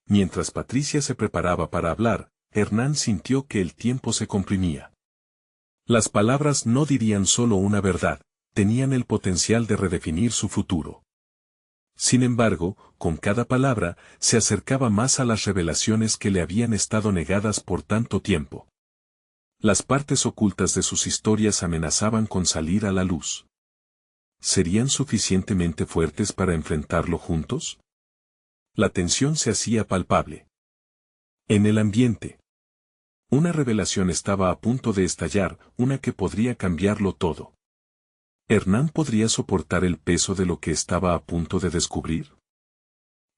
Mientras Patricia se preparaba para hablar, Hernán sintió que el tiempo se comprimía. Las palabras no dirían solo una verdad, tenían el potencial de redefinir su futuro. Sin embargo, con cada palabra, se acercaba más a las revelaciones que le habían estado negadas por tanto tiempo. Las partes ocultas de sus historias amenazaban con salir a la luz. ¿Serían suficientemente fuertes para enfrentarlo juntos? La tensión se hacía palpable. En el ambiente. Una revelación estaba a punto de estallar, una que podría cambiarlo todo. ¿Hernán podría soportar el peso de lo que estaba a punto de descubrir?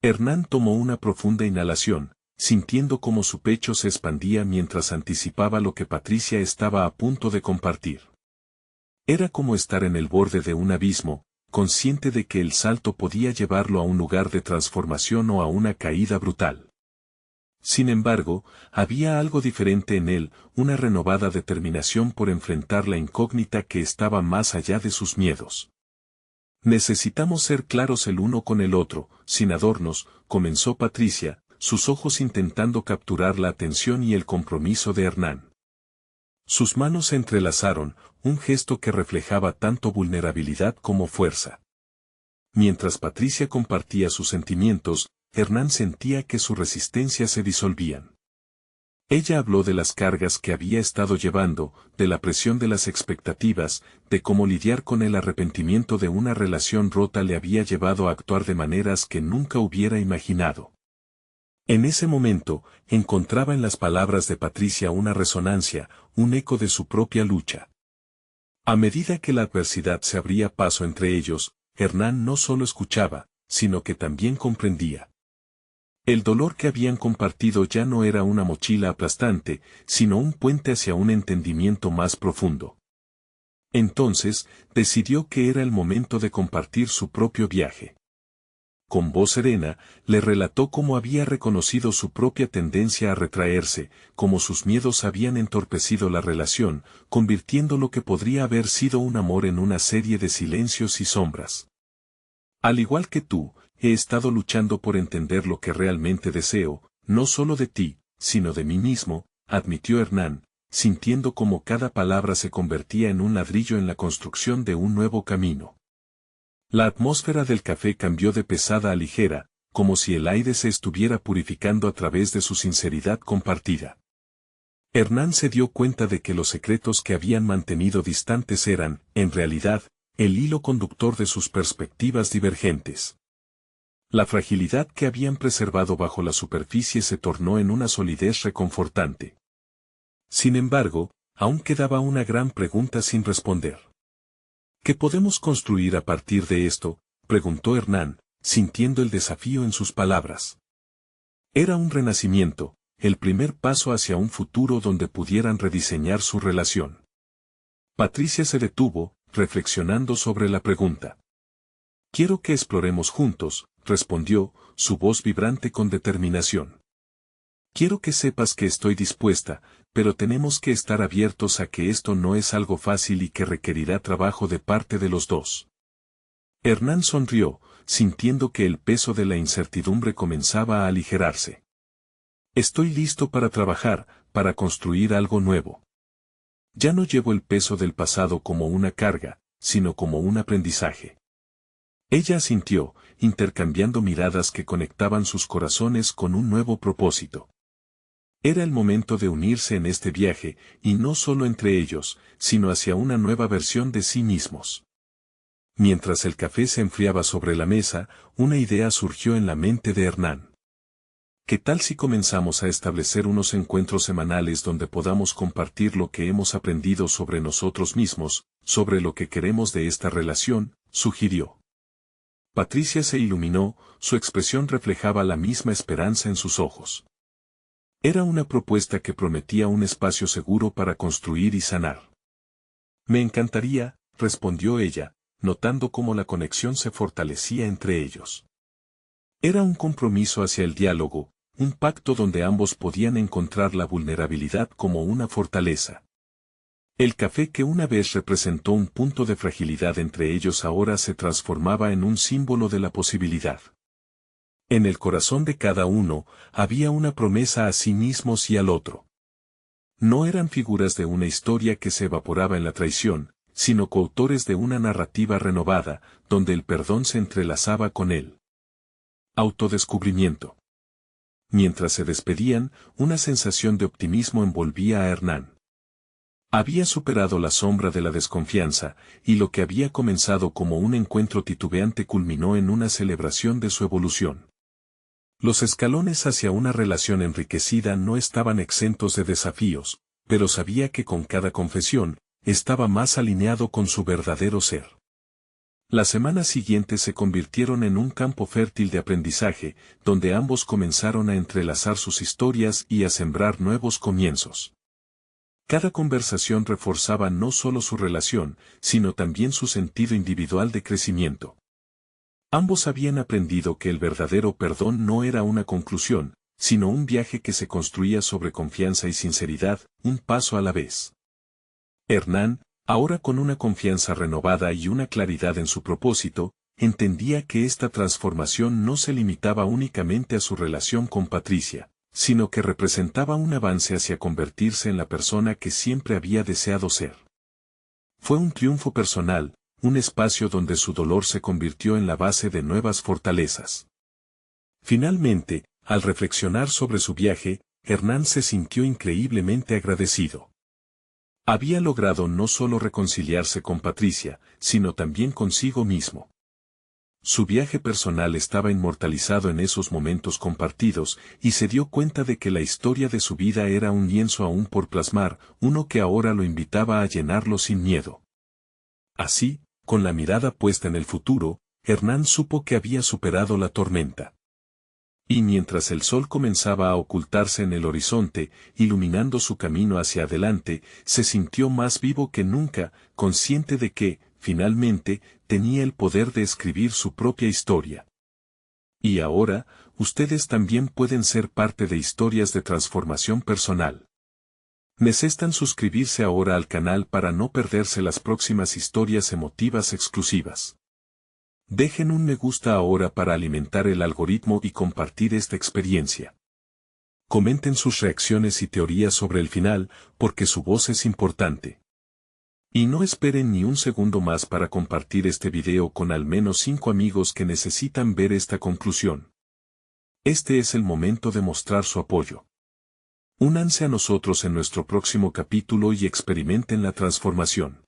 Hernán tomó una profunda inhalación, sintiendo cómo su pecho se expandía mientras anticipaba lo que Patricia estaba a punto de compartir. Era como estar en el borde de un abismo, consciente de que el salto podía llevarlo a un lugar de transformación o a una caída brutal. Sin embargo, había algo diferente en él, una renovada determinación por enfrentar la incógnita que estaba más allá de sus miedos. Necesitamos ser claros el uno con el otro, sin adornos, comenzó Patricia, sus ojos intentando capturar la atención y el compromiso de Hernán. Sus manos se entrelazaron, un gesto que reflejaba tanto vulnerabilidad como fuerza. Mientras Patricia compartía sus sentimientos, Hernán sentía que su resistencia se disolvían. Ella habló de las cargas que había estado llevando, de la presión de las expectativas, de cómo lidiar con el arrepentimiento de una relación rota le había llevado a actuar de maneras que nunca hubiera imaginado. En ese momento, encontraba en las palabras de Patricia una resonancia, un eco de su propia lucha. A medida que la adversidad se abría paso entre ellos, Hernán no solo escuchaba, sino que también comprendía. El dolor que habían compartido ya no era una mochila aplastante, sino un puente hacia un entendimiento más profundo. Entonces, decidió que era el momento de compartir su propio viaje. Con voz serena, le relató cómo había reconocido su propia tendencia a retraerse, cómo sus miedos habían entorpecido la relación, convirtiendo lo que podría haber sido un amor en una serie de silencios y sombras. Al igual que tú, he estado luchando por entender lo que realmente deseo, no solo de ti, sino de mí mismo, admitió Hernán, sintiendo cómo cada palabra se convertía en un ladrillo en la construcción de un nuevo camino. La atmósfera del café cambió de pesada a ligera, como si el aire se estuviera purificando a través de su sinceridad compartida. Hernán se dio cuenta de que los secretos que habían mantenido distantes eran, en realidad, el hilo conductor de sus perspectivas divergentes. La fragilidad que habían preservado bajo la superficie se tornó en una solidez reconfortante. Sin embargo, aún quedaba una gran pregunta sin responder. ¿Qué podemos construir a partir de esto?, preguntó Hernán, sintiendo el desafío en sus palabras. Era un renacimiento, el primer paso hacia un futuro donde pudieran rediseñar su relación. Patricia se detuvo, reflexionando sobre la pregunta. Quiero que exploremos juntos, respondió, su voz vibrante con determinación. Quiero que sepas que estoy dispuesta, pero tenemos que estar abiertos a que esto no es algo fácil y que requerirá trabajo de parte de los dos. Hernán sonrió, sintiendo que el peso de la incertidumbre comenzaba a aligerarse. Estoy listo para trabajar, para construir algo nuevo. Ya no llevo el peso del pasado como una carga, sino como un aprendizaje. Ella asintió, intercambiando miradas que conectaban sus corazones con un nuevo propósito. Era el momento de unirse en este viaje, y no solo entre ellos, sino hacia una nueva versión de sí mismos. Mientras el café se enfriaba sobre la mesa, una idea surgió en la mente de Hernán. ¿Qué tal si comenzamos a establecer unos encuentros semanales donde podamos compartir lo que hemos aprendido sobre nosotros mismos, sobre lo que queremos de esta relación?, sugirió. Patricia se iluminó, su expresión reflejaba la misma esperanza en sus ojos. Era una propuesta que prometía un espacio seguro para construir y sanar. Me encantaría, respondió ella, notando cómo la conexión se fortalecía entre ellos. Era un compromiso hacia el diálogo, un pacto donde ambos podían encontrar la vulnerabilidad como una fortaleza. El café que una vez representó un punto de fragilidad entre ellos ahora se transformaba en un símbolo de la posibilidad. En el corazón de cada uno, había una promesa a sí mismos y al otro. No eran figuras de una historia que se evaporaba en la traición, sino coautores de una narrativa renovada, donde el perdón se entrelazaba con el autodescubrimiento. Mientras se despedían, una sensación de optimismo envolvía a Hernán. Había superado la sombra de la desconfianza, y lo que había comenzado como un encuentro titubeante culminó en una celebración de su evolución. Los escalones hacia una relación enriquecida no estaban exentos de desafíos, pero sabía que con cada confesión, estaba más alineado con su verdadero ser. Las semanas siguientes se convirtieron en un campo fértil de aprendizaje, donde ambos comenzaron a entrelazar sus historias y a sembrar nuevos comienzos. Cada conversación reforzaba no solo su relación, sino también su sentido individual de crecimiento. Ambos habían aprendido que el verdadero perdón no era una conclusión, sino un viaje que se construía sobre confianza y sinceridad, un paso a la vez. Hernán, ahora con una confianza renovada y una claridad en su propósito, entendía que esta transformación no se limitaba únicamente a su relación con Patricia, sino que representaba un avance hacia convertirse en la persona que siempre había deseado ser. Fue un triunfo personal, un espacio donde su dolor se convirtió en la base de nuevas fortalezas. Finalmente, al reflexionar sobre su viaje, Hernán se sintió increíblemente agradecido. Había logrado no solo reconciliarse con Patricia, sino también consigo mismo. Su viaje personal estaba inmortalizado en esos momentos compartidos, y se dio cuenta de que la historia de su vida era un lienzo aún por plasmar, uno que ahora lo invitaba a llenarlo sin miedo. Así, con la mirada puesta en el futuro, Hernán supo que había superado la tormenta. Y mientras el sol comenzaba a ocultarse en el horizonte, iluminando su camino hacia adelante, se sintió más vivo que nunca, consciente de que, finalmente, tenía el poder de escribir su propia historia. Y ahora, ustedes también pueden ser parte de historias de transformación personal. Necesitan suscribirse ahora al canal para no perderse las próximas historias emotivas exclusivas. Dejen un me gusta ahora para alimentar el algoritmo y compartir esta experiencia. Comenten sus reacciones y teorías sobre el final, porque su voz es importante. Y no esperen ni un segundo más para compartir este video con al menos 5 amigos que necesitan ver esta conclusión. Este es el momento de mostrar su apoyo. Únanse a nosotros en nuestro próximo capítulo y experimenten la transformación.